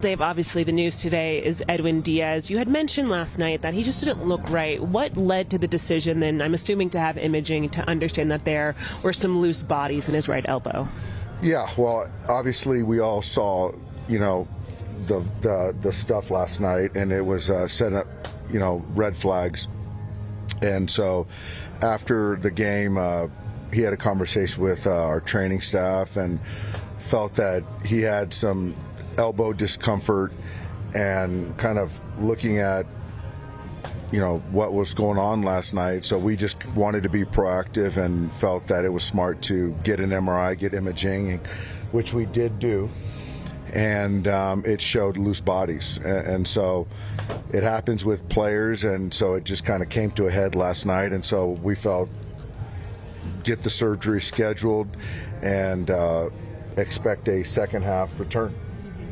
Dave, obviously the news today is Edwin Diaz. You had mentioned last night that he just didn't look right. What led to the decision then, I'm assuming, to have imaging to understand that there were some loose bodies in his right elbow? Yeah, well, obviously we all saw, the stuff last night, and it was set up, red flags. And so after the game, he had a conversation with our training staff and felt that he had some elbow discomfort, and kind of looking at what was going on last night. So we just wanted to be proactive and felt that it was smart to get an MRI, get imaging, which we did do, and it showed loose bodies. And so it happens with players, and so it just kind of came to a head last night, and so we felt get the surgery scheduled and expect a second half return.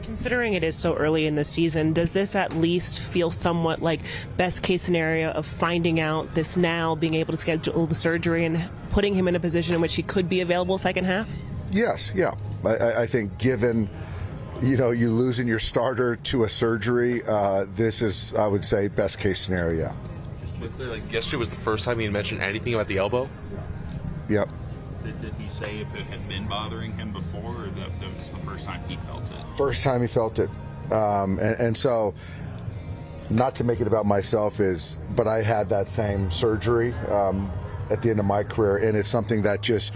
Considering it is so early in the season, does this at least feel somewhat like best case scenario of finding out this now, being able to schedule the surgery and putting him in a position in which he could be available second half? Yes, yeah. I think given, you losing your starter to a surgery, this is, I would say, best case scenario. Just to be clear, yesterday was the first time he mentioned anything about the elbow? Yep. Did he say if it had been bothering him before, or that was the first time he felt it? First time he felt it. And so, not to make it about myself, but I had that same surgery at the end of my career, and it's something that just,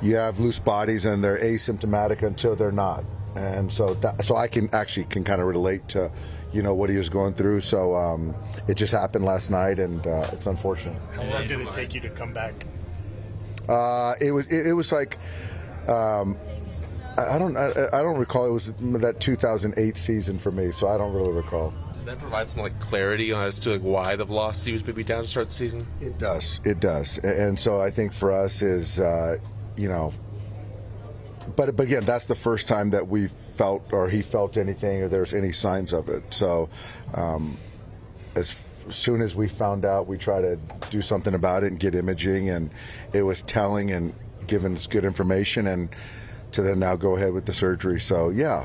you have loose bodies and they're asymptomatic until they're not. And so I can kind of relate to, what he was going through. So it just happened last night, and it's unfortunate. How long did it take you to come back? It was like I don't recall. It was that 2008 season for me, so I don't really recall. Does that provide some clarity as to why the velocity was maybe down to start the season? It does, and so I think for us is but again, that's the first time that we felt or he felt anything or there's any signs of it. So as soon as we found out, we tried to do something about it and get imaging, and it was telling and giving us good information, and to then now go ahead with the surgery. So yeah,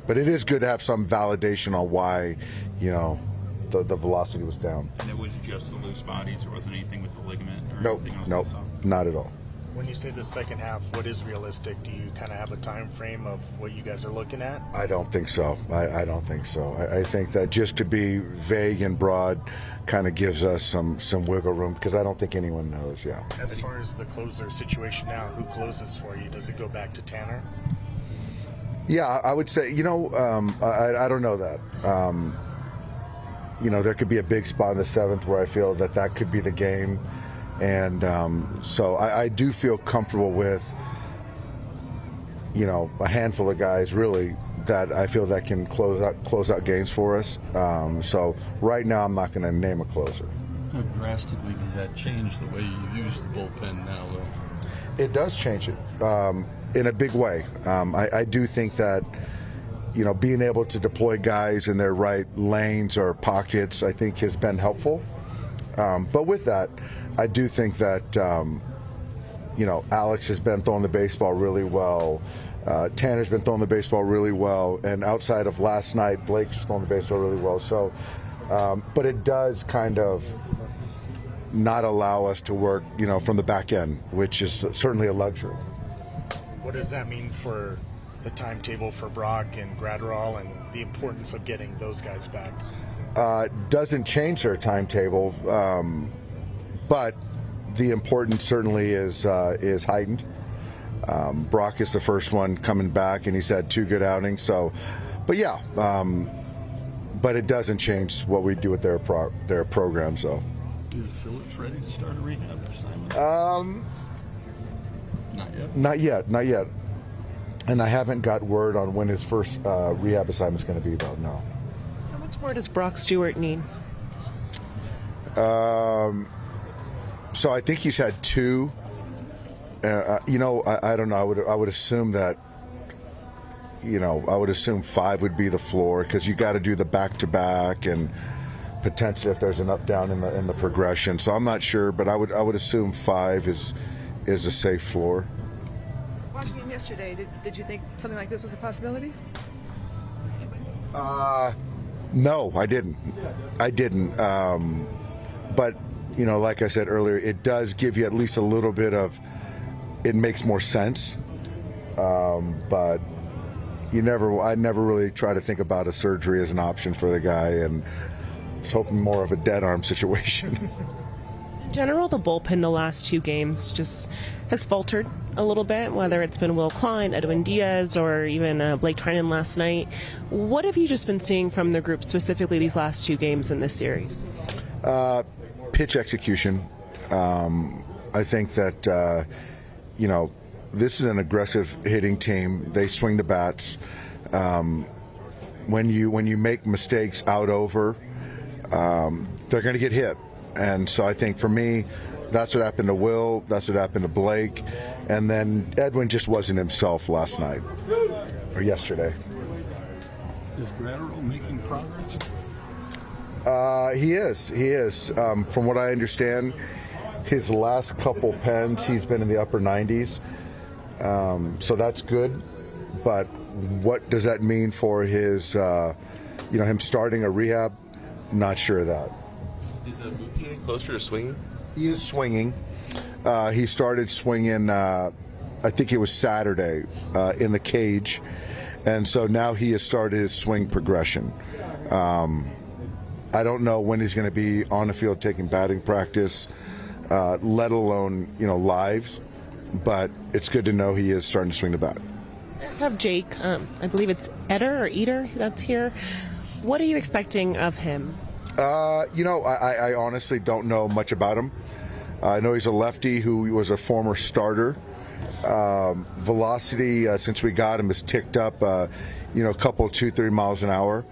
but it is good to have some validation on why, the velocity was down. And it was just the loose bodies, there wasn't anything with the ligament or anything else? Nope, not at all. When you say the second half, what is realistic? Do you kind of have a time frame of what you guys are looking at? I don't think so. I don't think so. I think that just to be vague and broad kind of gives us some wiggle room, because I don't think anyone knows. Yeah. As far as the closer situation now, who closes for you? Does it go back to Tanner? Yeah, I would say, I don't know that. There could be a big spot in the seventh where I feel that could be the game. And so I do feel comfortable with, a handful of guys really that I feel that can close out games for us. So right now I'm not going to name a closer. How drastically does that change the way you use the bullpen now, though? It does change it in a big way. I do think that, being able to deploy guys in their right lanes or pockets, I think has been helpful. But with that, I do think that, Alex has been throwing the baseball really well. Tanner's been throwing the baseball really well. And outside of last night, Blake's throwing the baseball really well. So, but it does kind of not allow us to work, from the back end, which is certainly a luxury. What does that mean for the timetable for Brock and Gradwell and the importance of getting those guys back? Doesn't change their timetable, but the importance certainly is heightened. Brock is the first one coming back, and he's had 2 good outings. So, but yeah, but it doesn't change what we do with their programs, though. Is Phillips ready to start a rehab assignment? Not yet. And I haven't got word on when his first rehab assignment is going to be, though. No. How much more does Brock Stewart need? So I think he's had 2. I don't know. I would assume that. I would assume 5 would be the floor, because you got to do the back-to-back and potentially if there's an up-down in the progression. So I'm not sure, but I would assume 5 is a safe floor. Watching him yesterday, did you think something like this was a possibility? No, I didn't. But, like I said earlier, it does give you at least a little bit of, it makes more sense. But I never really try to think about a surgery as an option for the guy, and I was hoping more of a dead arm situation. In general, the bullpen the last two games just has faltered a little bit, whether it's been Will Klein, Edwin Diaz, or even Blake Trinan last night. What have you just been seeing from the group, specifically these last two games in this series? Pitch execution. I think that, this is an aggressive hitting team. They swing the bats. When you make mistakes out over, they're going to get hit. And so I think for me, that's what happened to Will, that's what happened to Blake, and then Edwin just wasn't himself last night, or yesterday. Is Gratterall making progress? He is. From what I understand, his last couple pens, he's been in the upper 90s, so that's good, but what does that mean for his, him starting a rehab? Not sure of that. Is Mookie getting closer to swinging? He is swinging. He started swinging, I think it was Saturday, in the cage. And so now he has started his swing progression. I don't know when he's going to be on the field taking batting practice, let alone, lives. But it's good to know he is starting to swing the bat. Let's have Jake, I believe it's Eater that's here. What are you expecting of him? I honestly don't know much about him. I know he's a lefty who was a former starter. Velocity, since we got him, has ticked up, a couple 2-3 miles an hour.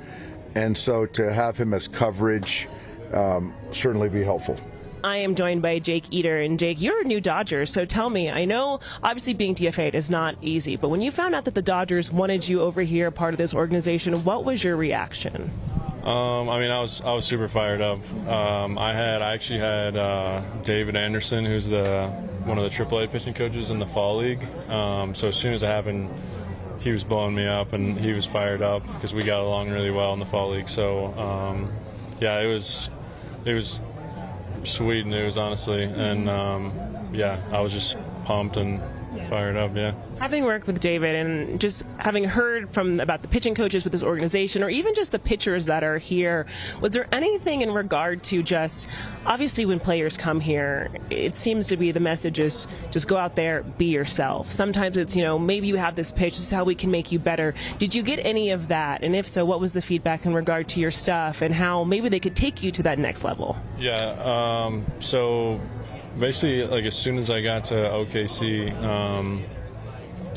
And so to have him as coverage certainly be helpful. I am joined by Jake Eater. And Jake, you're a new Dodger, so tell me, I know obviously being DFA'd is not easy, but when you found out that the Dodgers wanted you over here, part of this organization, what was your reaction? I was super fired up. I actually had David Anderson, who's one of the AAA pitching coaches in the fall league. So as soon as it happened, he was blowing me up, and he was fired up because we got along really well in the fall league. So it was sweet news, honestly, and I was just pumped and fired up. Yeah. Having worked with David and just having heard about the pitching coaches with this organization, or even just the pitchers that are here, was there anything in regard to just, obviously when players come here, it seems to be the message is just go out there, be yourself. Sometimes it's, maybe you have this pitch, this is how we can make you better. Did you get any of that? And if so, what was the feedback in regard to your stuff and how maybe they could take you to that next level? Yeah, so basically, as soon as I got to OKC,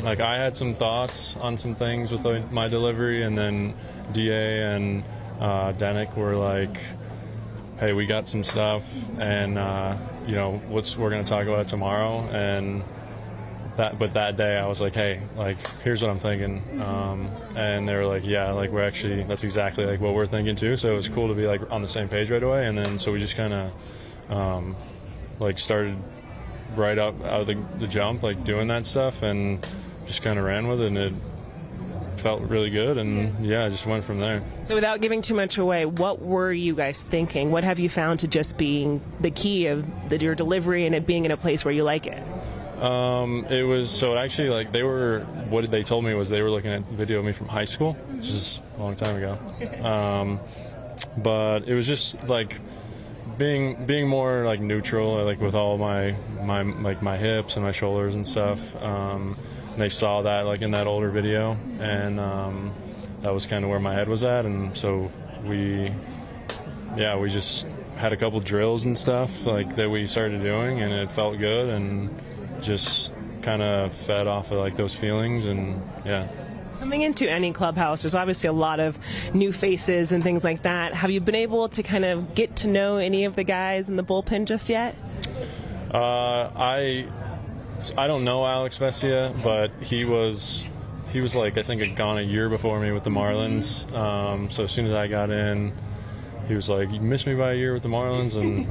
I had some thoughts on some things with my delivery, and then DA and Denick were like, hey, we got some stuff, and we're going to talk about it tomorrow. And but that day I was like, hey, here's what I'm thinking, and they were like, yeah, we're actually, that's exactly what we're thinking too. So it was cool to be on the same page right away. And then so we just kind of started right up out of the jump, doing that stuff, and just kind of ran with it, and it felt really good, and I just went from there. So without giving too much away, what were you guys thinking? What have you found to just being the key of your delivery and it being in a place where you like it? It was, so actually, what they told me was they were looking at video of me from high school, which is a long time ago. But it was just being more neutral, with all my hips and my shoulders and stuff. And they saw that in that older video, and that was kind of where my head was at. And so we just had a couple drills and stuff that we started doing, and it felt good, and just kind of fed off of those feelings, and yeah. Coming into any clubhouse, there's obviously a lot of new faces and things like that. Have you been able to kind of get to know any of the guys in the bullpen just yet? I don't know Alex Vesia, but he was I think gone a year before me with the Marlins. So as soon as I got in, he was like, "You missed me by a year with the Marlins," and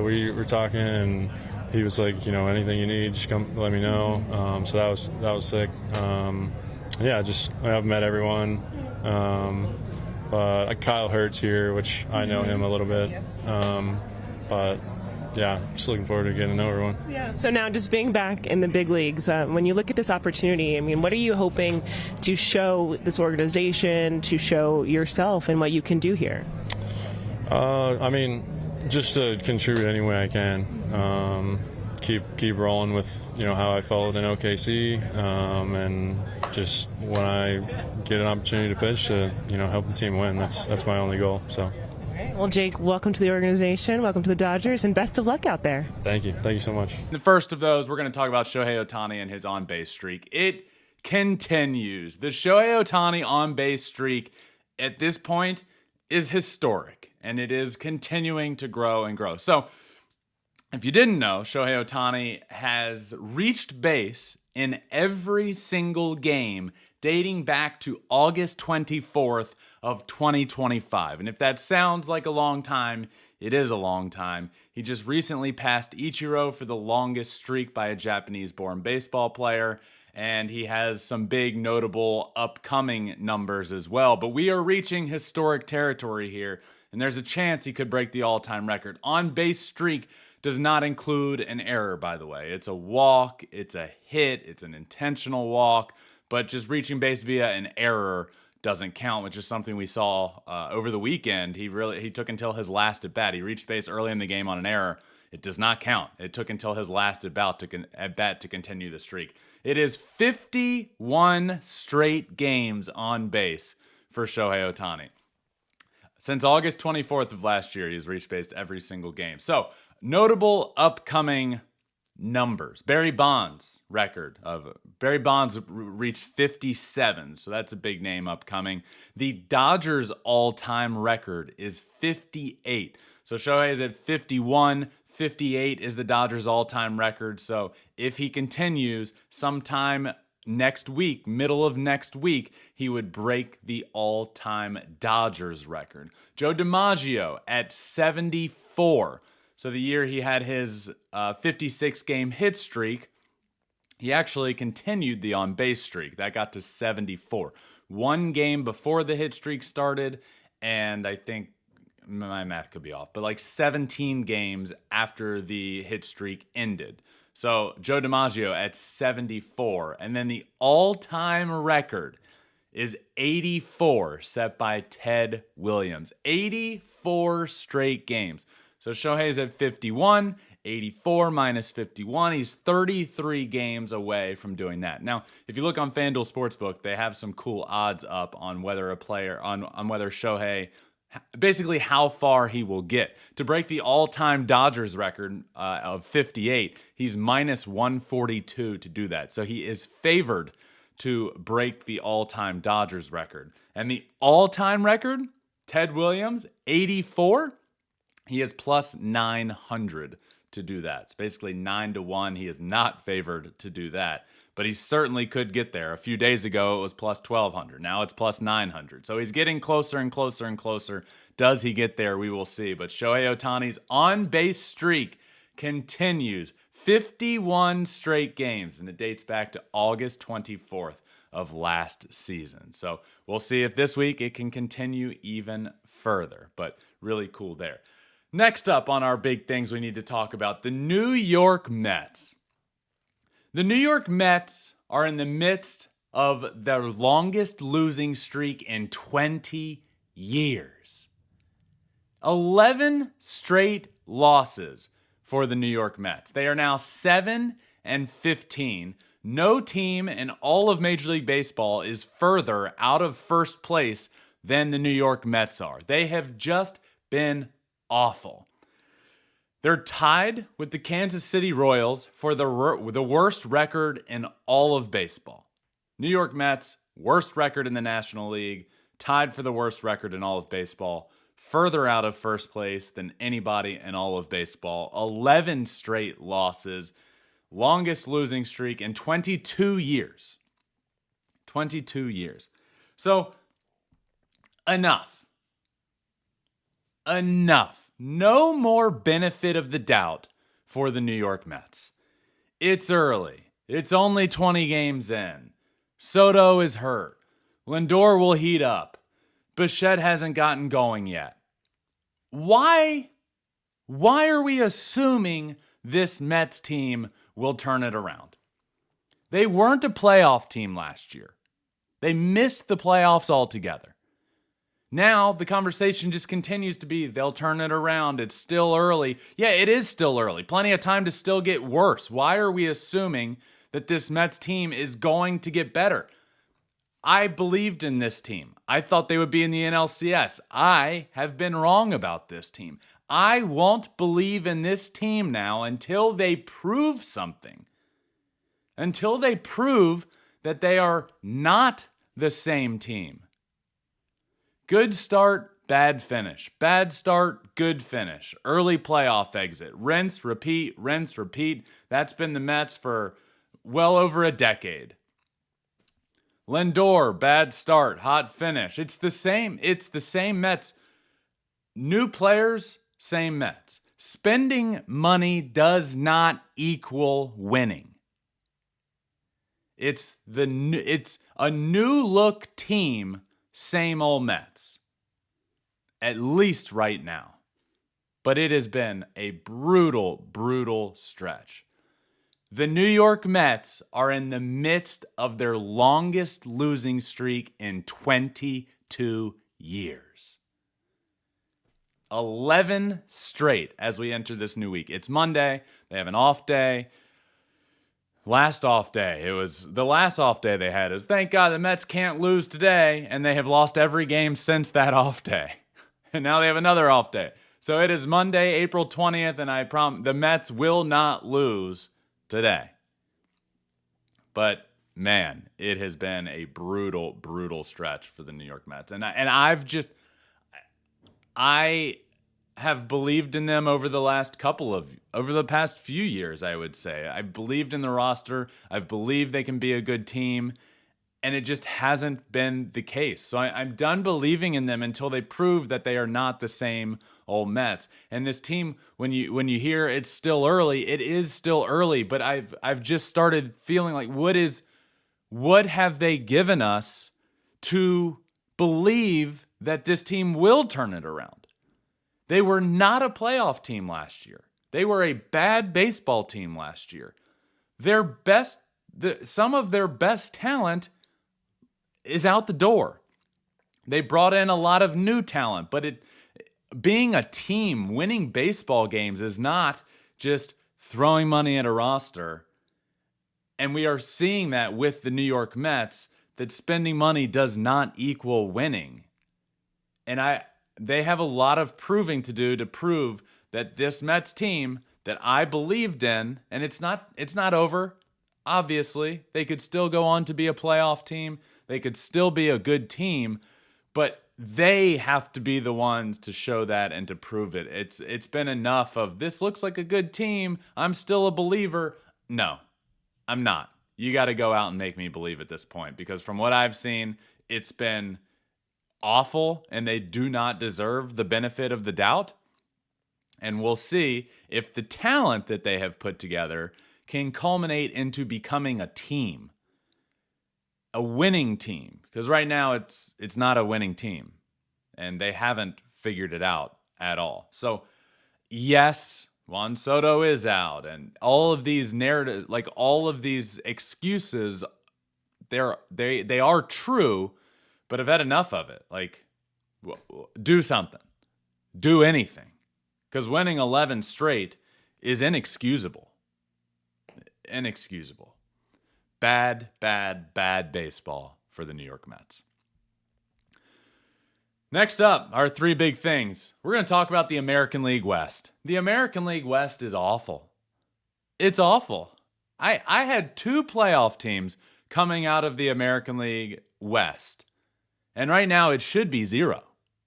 we were talking, and he was like, anything you need, just come, let me know. So that was sick. I've met everyone. but Kyle Hurt's here, which I know him a little bit. But yeah, just looking forward to getting over one. Yeah. So now, just being back in the big leagues, when you look at this opportunity, I mean, what are you hoping to show this organization, to show yourself, and what you can do here? I mean, just to contribute any way I can. Keep rolling with how I felt in OKC, and just when I get an opportunity to pitch, to help the team win. That's my only goal. So. Well, Jake, welcome to the organization. Welcome to the Dodgers, and best of luck out there. Thank you. Thank you so much. The first of those, we're going to talk about Shohei Ohtani and his on-base streak. It continues. The Shohei Ohtani on-base streak at this point is historic, and it is continuing to grow and grow. So, if you didn't know, Shohei Ohtani has reached base in every single game dating back to August 24th of 2025. And if that sounds like a long time, it is a long time. He just recently passed Ichiro for the longest streak by a Japanese-born baseball player, and he has some big notable upcoming numbers as well. But we are reaching historic territory here, and there's a chance he could break the all-time record. On-base streak does not include an error, by the way. It's a walk, it's a hit, it's an intentional walk, but just reaching base via an error doesn't count, which is something we saw over the weekend. He took until his last at bat. He reached base early in the game on an error. It does not count. It took until his last at bat to continue the streak. It is 51 straight games on base for Shohei Ohtani. Since August 24th of last year, he's reached base every single game. So, notable upcoming numbers. Barry Bonds reached 57, so that's a big name upcoming. The Dodgers all-time record is 58. So Shohei is at 51. 58 is the Dodgers all-time record. So if he continues, sometime next week, middle of next week, he would break the all-time Dodgers record. Joe DiMaggio at 74. So the year he had his 56-game hit streak, he actually continued the on-base streak. That got to 74. One game before the hit streak started, and I think my math could be off, but like 17 games after the hit streak ended. So Joe DiMaggio at 74. And then the all-time record is 84, set by Ted Williams. 84 straight games. So Shohei's at 51, 84 minus 51. He's 33 games away from doing that. Now, if you look on FanDuel Sportsbook, they have some cool odds up on whether a player, on whether Shohei, basically how far he will get. To break the all-time Dodgers record of 58, he's minus 142 to do that. So he is favored to break the all-time Dodgers record. And the all-time record, Ted Williams, 84, he is plus 900 to do that. It's basically 9-1. He is not favored to do that, but he certainly could get there. A few days ago, it was plus 1,200. Now it's plus 900. So he's getting closer and closer and closer. Does he get there? We will see. But Shohei Ohtani's on-base streak continues. 51 straight games, and it dates back to August 24th of last season. So we'll see if this week it can continue even further, but really cool there. Next up on our big things we need to talk about, the New York Mets. The New York Mets are in the midst of their longest losing streak in 20 years. 11 straight losses for the New York Mets. They are now 7-15. No team in all of Major League Baseball is further out of first place than the New York Mets are. They have just been awful. They're tied with the Kansas City Royals for the worst record in all of baseball. New York Mets, worst record in the National League, tied for the worst record in all of baseball, further out of first place than anybody in all of baseball. 11 straight losses, longest losing streak in 22 years. 22 years. So, enough. No more benefit of the doubt for the New York Mets. It's early. It's only 20 games in. Soto is hurt. Lindor will heat up. Bichette hasn't gotten going yet. Why are we assuming this Mets team will turn it around? They weren't a playoff team last year. They missed the playoffs altogether. Now the conversation just continues to be, they'll turn it around. It's still early. Yeah, it is still early. Plenty of time to still get worse. Why are we assuming that this Mets team is going to get better? I believed in this team. I thought they would be in the NLCS. I have been wrong about this team. I won't believe in this team now until they prove something. Until they prove that they are not the same team. Good start, bad finish. Bad start, good finish. Early playoff exit. Rinse, repeat, rinse, repeat. That's been the Mets for well over a decade. Lindor, bad start, hot finish. It's the same Mets. New players, same Mets. Spending money does not equal winning. It's a new look team, same old Mets. At least right now. But it has been a brutal, brutal stretch. The New York Mets are in the midst of their longest losing streak in 22 years. 11 straight as we enter this new week. It's Monday. They have an off day. Last off day. It was the last off day they had. Is thank God the Mets can't lose today, and they have lost every game since that off day. And now they have another off day. So it is Monday, April 20th, and I promise the Mets will not lose today. But man, it has been a brutal, brutal stretch for the New York Mets. And I have believed in them over the past few years, I would say. I've believed in the roster. I've believed they can be a good team. And it just hasn't been the case. So I'm done believing in them until they prove that they are not the same old Mets. And this team, when you hear it's still early, it is still early. But I've just started feeling like, what have they given us to believe that this team will turn it around? They were not a playoff team last year. They were a bad baseball team last year. Some of their best talent is out the door. They brought in a lot of new talent, but being a team, winning baseball games is not just throwing money at a roster. And we are seeing that with the New York Mets, that spending money does not equal winning. And they have a lot of proving to do to prove that this Mets team that I believed in, and it's not over. Obviously, they could still go on to be a playoff team. They could still be a good team, but they have to be the ones to show that and to prove it. It's been enough of, this looks like a good team, I'm still a believer. No, I'm not. You got to go out and make me believe at this point, because from what I've seen, it's been awful and they do not deserve the benefit of the doubt. And we'll see if the talent that they have put together can culminate into becoming a team. A winning team, because right now it's not a winning team, and they haven't figured it out at all. So, yes, Juan Soto is out, and all of these narratives, like all of these excuses, they are true, but I've had enough of it. Like, do something, do anything, because winning 11 straight is inexcusable. Inexcusable. Bad, bad, bad baseball for the New York Mets. Next up, our three big things. We're going to talk about the American League West. The American League West is awful. It's awful. I had two playoff teams coming out of the American League West. And right now it should be 0.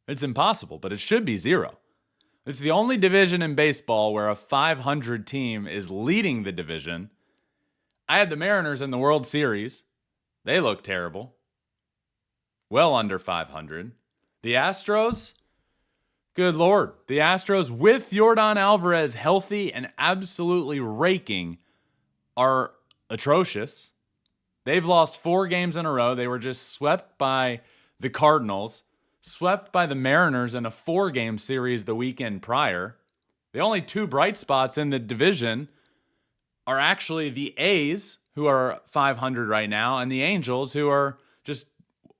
It's impossible, but it should be 0. It's the only division in baseball where a 500 team is leading the division. I had the Mariners in the World Series. They look terrible. Well under 500. The Astros, good Lord. The Astros with Yordan Alvarez healthy and absolutely raking are atrocious. They've lost 4 games in a row. They were just swept by the Cardinals. swept by the Mariners in a 4-game series the weekend prior. The only two bright spots in the division are actually the A's, who are 500 right now, and the Angels, who are just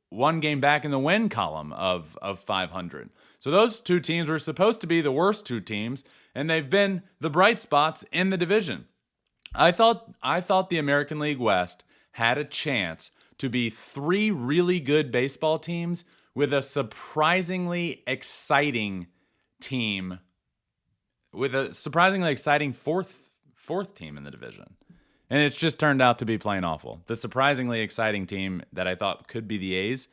one game back in the win column of 500. So those two teams were supposed to be the worst two teams, and they've been the bright spots in the division. I thought the American League West had a chance to be three really good baseball teams with a surprisingly exciting team, with a surprisingly exciting fourth team in the division. And it's just turned out to be plain awful. The surprisingly exciting team that I thought could be the A's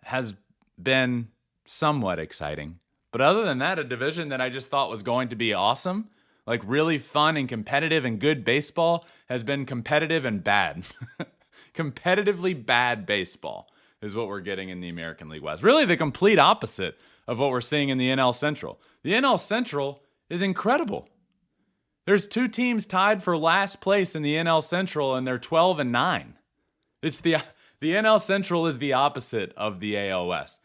has been somewhat exciting. But other than that, a division that I just thought was going to be awesome, like really fun and competitive and good baseball, has been competitive and bad. Competitively bad baseball is what we're getting in the American League West. Really the complete opposite of what we're seeing in the NL Central. The NL Central is incredible. There's two teams tied for last place in the NL Central, and they're 12-9. It's the NL Central is the opposite of the AL West.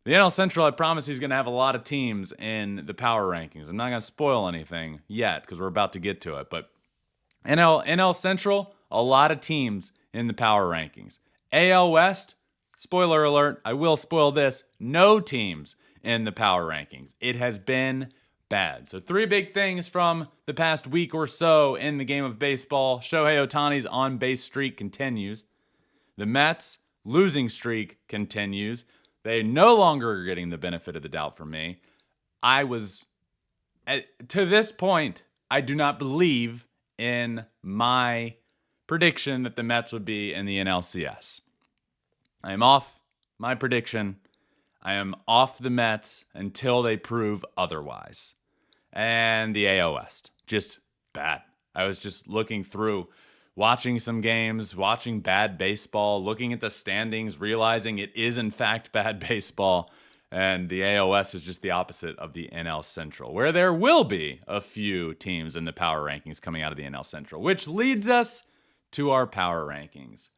The NL Central, I promise, he's going to have a lot of teams in the power rankings. I'm not going to spoil anything yet because we're about to get to it. But NL Central, a lot of teams in the power rankings. AL West, spoiler alert, I will spoil this, no teams in the power rankings. It has been bad. So three big things from the past week or so in the game of baseball. Shohei Ohtani's on-base streak continues. The Mets' losing streak continues. They no longer are getting the benefit of the doubt from me. To this point, I do not believe in my prediction that the Mets would be in the NLCS. I am off my prediction. I am off the Mets until they prove otherwise. And the AL West, just bad. I was just looking through, watching some games, watching bad baseball, looking at the standings, realizing it is in fact bad baseball. And the AL West is just the opposite of the NL Central, where there will be a few teams in the power rankings coming out of the NL Central, which leads us to our power rankings.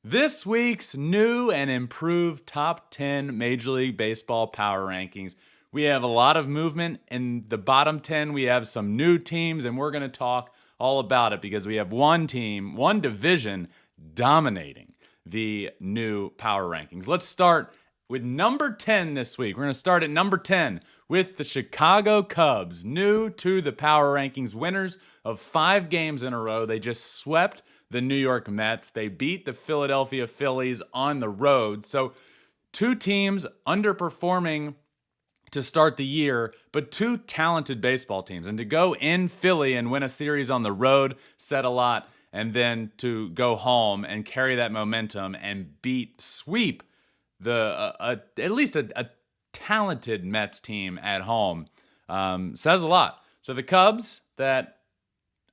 This week's new and improved top 10 Major League Baseball power rankings. We have a lot of movement in the bottom 10. We have some new teams, and we're going to talk all about it because we have one team, one division dominating the new power rankings. Let's start with number 10 this week. We're going to start at number 10 with the Chicago Cubs, new to the power rankings, winners of 5 games in a row. They just swept the New York Mets. They beat the Philadelphia Phillies on the road. So two teams underperforming to start the year, but two talented baseball teams. And to go in Philly and win a series on the road said a lot. And then to go home and carry that momentum and sweep at least a talented Mets team at home says a lot. So the Cubs, that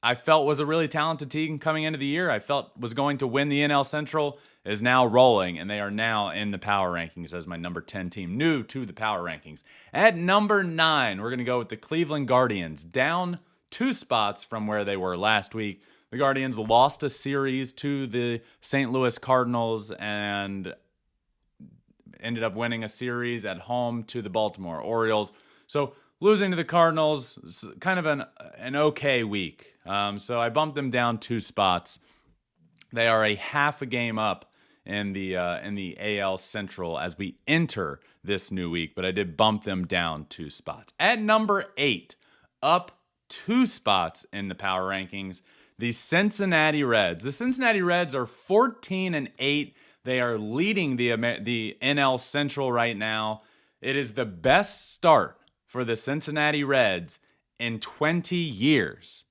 I felt was a really talented team coming into the year, I felt was going to win the NL Central, is now rolling, and they are now in the power rankings as my number 10 team, new to the power rankings. At number 9, we're going to go with the Cleveland Guardians, down 2 spots from where they were last week. The Guardians lost a series to the St. Louis Cardinals and ended up winning a series at home to the Baltimore Orioles. So losing to the Cardinals is kind of an okay week. So I bumped them down 2 spots. They are a half a game up in the AL Central as we enter this new week, but I did bump them down 2 spots. At number 8, up 2 spots in the power rankings, the Cincinnati Reds. The Cincinnati Reds are 14-8. They are leading the NL Central right now. It is the best start for the Cincinnati Reds in 20 years.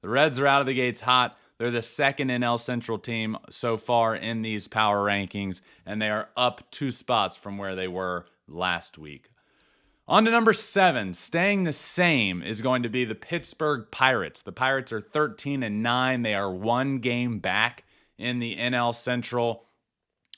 The Reds are out of the gates hot. They're the second NL Central team so far in these power rankings, and they are up 2 spots from where they were last week. On to number 7, staying the same, is going to be the Pittsburgh Pirates. The Pirates are 13-9. They are 1 game back in the NL Central.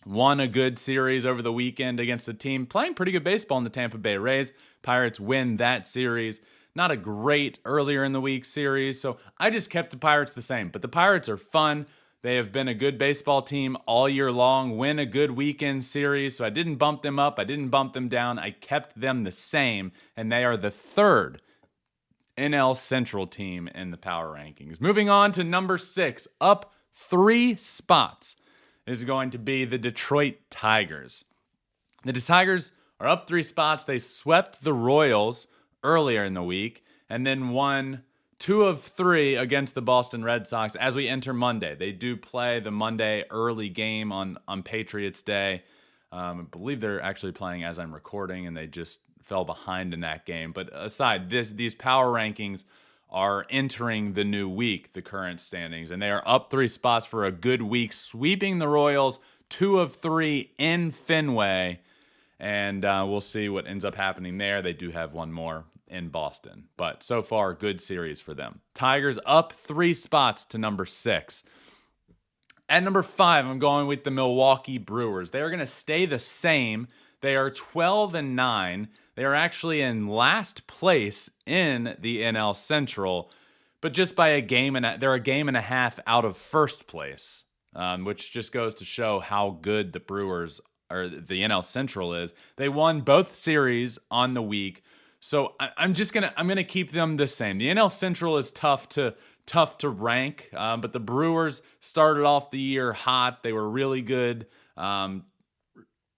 Won a good series over the weekend against a team playing pretty good baseball in the Tampa Bay Rays. Pirates win that series. Not a great earlier in the week series, so I just kept the Pirates the same. But the Pirates are fun. They have been a good baseball team all year long, win a good weekend series. So I didn't bump them up. I didn't bump them down. I kept them the same. And they are the third NL Central team in the power rankings. Moving on to number 6, up 3 spots, is going to be the Detroit Tigers. The Tigers are up 3 spots. They swept the Royals earlier in the week and then won 2 of 3 against the Boston Red Sox as we enter Monday. They do play the Monday early game on Patriots Day. I believe they're actually playing as I'm recording, and they just fell behind in that game. But aside, these power rankings are entering the new week, the current standings, and they are up 3 spots for a good week, sweeping the Royals 2 of 3 in Fenway. And we'll see what ends up happening there. They do have one more in Boston, but so far, good series for them. Tigers up 3 spots to number 6. At number 5, I'm going with the Milwaukee Brewers. They are going to stay the same. They are 12-9. They are actually in last place in the NL Central, but just by a game they're a game and a half out of first place, which just goes to show how good the Brewers or the NL Central is. They won both series on the week. So I'm gonna keep them the same. The NL Central is tough to rank, but the Brewers started off the year hot. They were really good.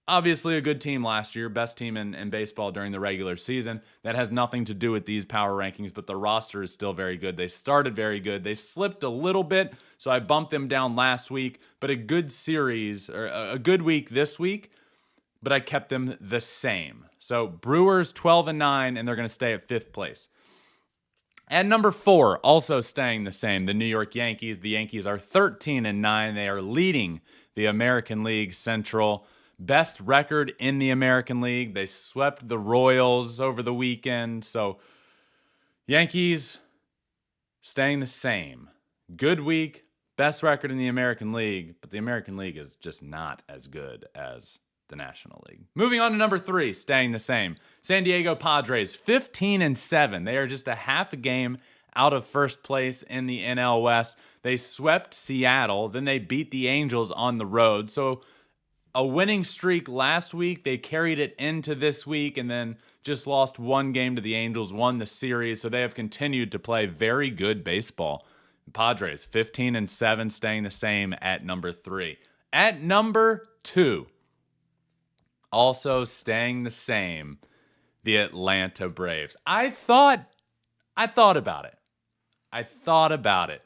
Obviously a good team last year, best team in baseball during the regular season. That has nothing to do with these power rankings, but the roster is still very good. They started very good. They slipped a little bit, so I bumped them down last week, but a good series, or a good week this week, but I kept them the same. So Brewers 12-9, and they're going to stay at 5th place. At number 4, also staying the same, the New York Yankees. The Yankees are 13-9. They are leading the American League Central. Best record in the American League. They swept the Royals over the weekend. So Yankees staying the same. Good week, best record in the American League, but the American League is just not as good as the National League. Moving on to number 3, staying the same. San Diego Padres, 15-7. They are just a half a game out of first place in the NL West. They swept Seattle, then they beat the Angels on the road. So a winning streak last week. They carried it into this week and then just lost 1 game to the Angels, won the series. So they have continued to play very good baseball. Padres, 15-7, staying the same at number 3. At number 2, also staying the same, the Atlanta Braves. I thought about it.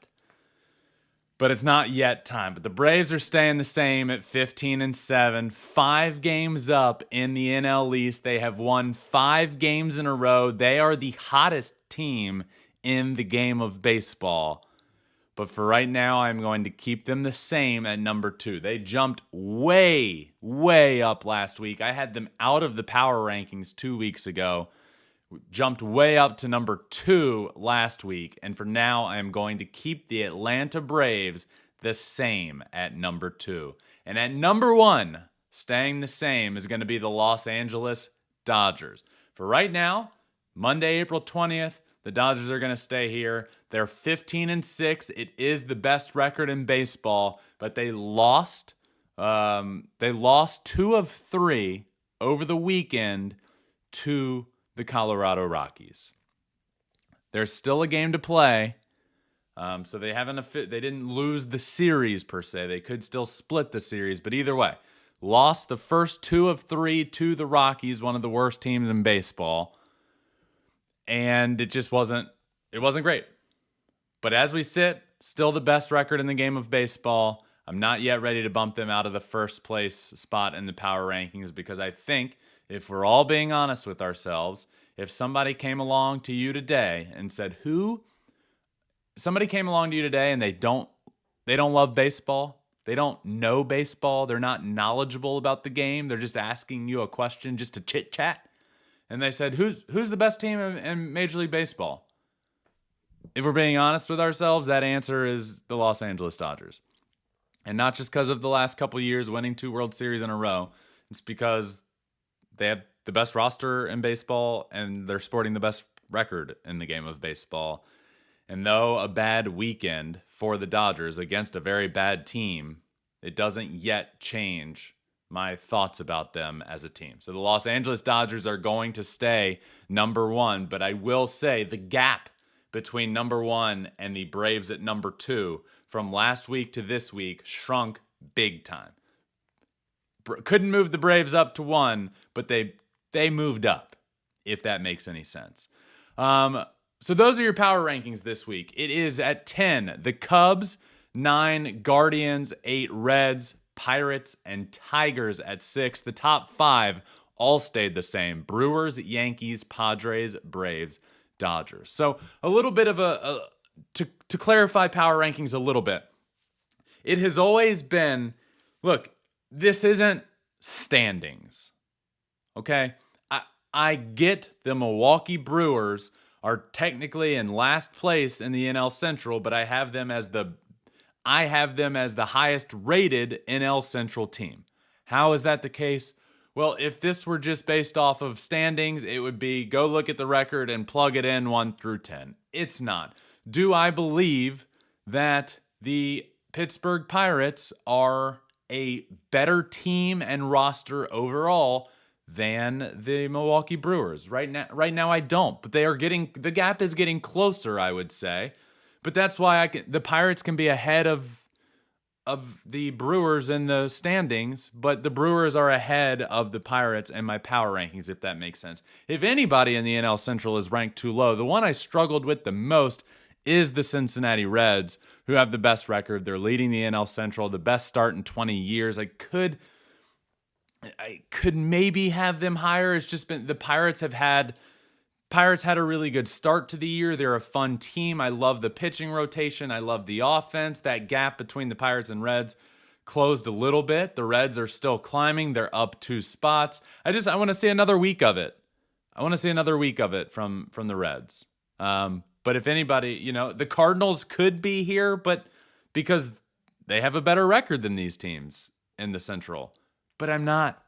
But it's not yet time. But the Braves are staying the same at 15-7, 5 games up in the NL East. They have won 5 games in a row. They are the hottest team in the game of baseball. But for right now, I'm going to keep them the same at number 2. They jumped way, way up last week. I had them out of the power rankings 2 weeks ago. Jumped way up to number 2 last week. And for now, I'm going to keep the Atlanta Braves the same at number 2. And at number 1, staying the same, is going to be the Los Angeles Dodgers. For right now, Monday, April 20th, the Dodgers are going to stay here. They're 15-6. It is the best record in baseball, but they lost 2 of 3 over the weekend to the Colorado Rockies. There's still a game to play, so they didn't lose the series per se. They could still split the series, but either way, lost the first 2 of 3 to the Rockies, one of the worst teams in baseball. And it just wasn't great. But as we sit, still the best record in the game of baseball. I'm not yet ready to bump them out of the first place spot in the power rankings because I think if we're all being honest with ourselves, if somebody came along to you today and said, somebody came along to you today and they don't love baseball, they don't know baseball, they're not knowledgeable about the game, they're just asking you a question just to chit chat. And they said, who's the best team in Major League Baseball? If we're being honest with ourselves, that answer is the Los Angeles Dodgers. And not just because of the last couple years winning 2 World Series in a row. It's because they have the best roster in baseball and they're sporting the best record in the game of baseball. And though a bad weekend for the Dodgers against a very bad team, it doesn't yet change my thoughts about them as a team. So the Los Angeles Dodgers are going to stay number 1, but I will say the gap between number 1 and the Braves at number 2 from last week to this week shrunk big time. Couldn't move the Braves up to 1, but they moved up, if that makes any sense. So those are your power rankings this week. It is at 10, the Cubs, 9, Guardians, 8, Reds, Pirates, and Tigers at 6. The top 5 all stayed the same. Brewers, Yankees, Padres, Braves, Dodgers. So a little bit of to clarify power rankings a little bit. It has always been, look, this isn't standings, okay? I get the Milwaukee Brewers are technically in last place in the NL Central, but I have them as the highest rated NL Central team. How is that the case? Well, if this were just based off of standings, it would be go look at the record and plug it in 1 through 10. It's not. Do I believe that the Pittsburgh Pirates are a better team and roster overall than the Milwaukee Brewers? Right now I don't, but the gap is getting closer, I would say. But that's why the Pirates can be ahead of the Brewers in the standings, but the Brewers are ahead of the Pirates in my power rankings, if that makes sense. If anybody in the NL Central is ranked too low, the one I struggled with the most is the Cincinnati Reds, who have the best record. They're leading the NL Central, the best start in 20 years. I could maybe have them higher. It's just been the Pirates had a really good start to the year. They're a fun team. I love the pitching rotation. I love the offense. That gap between the Pirates and Reds closed a little bit. The Reds are still climbing. They're up 2 spots. I want to see another week of it. I want to see another week of it from the Reds. But if anybody, the Cardinals could be here, but because they have a better record than these teams in the Central. But I'm not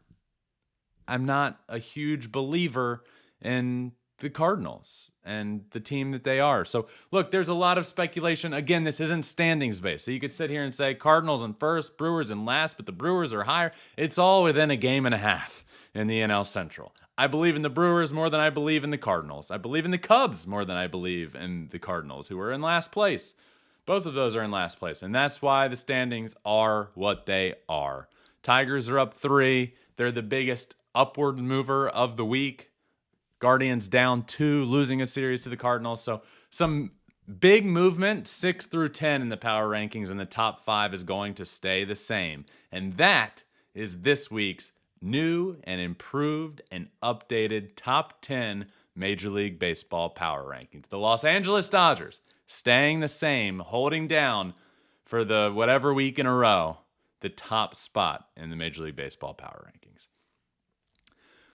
a huge believer in the Cardinals and the team that they are. So look, there's a lot of speculation. Again, this isn't standings based. So you could sit here and say Cardinals in first, Brewers in last, but the Brewers are higher. It's all within a game and a half in the NL Central. I believe in the Brewers more than I believe in the Cardinals. I believe in the Cubs more than I believe in the Cardinals, who are in last place. Both of those are in last place, and that's why the standings are what they are. Tigers are up 3. They're the biggest upward mover of the week. Guardians down 2, losing a series to the Cardinals. So some big movement, 6 through 10 in the power rankings, and the top 5 is going to stay the same. And that is this week's new and improved and updated top 10 Major League Baseball power rankings. The Los Angeles Dodgers staying the same, holding down for the whatever week in a row, the top spot in the Major League Baseball power rankings.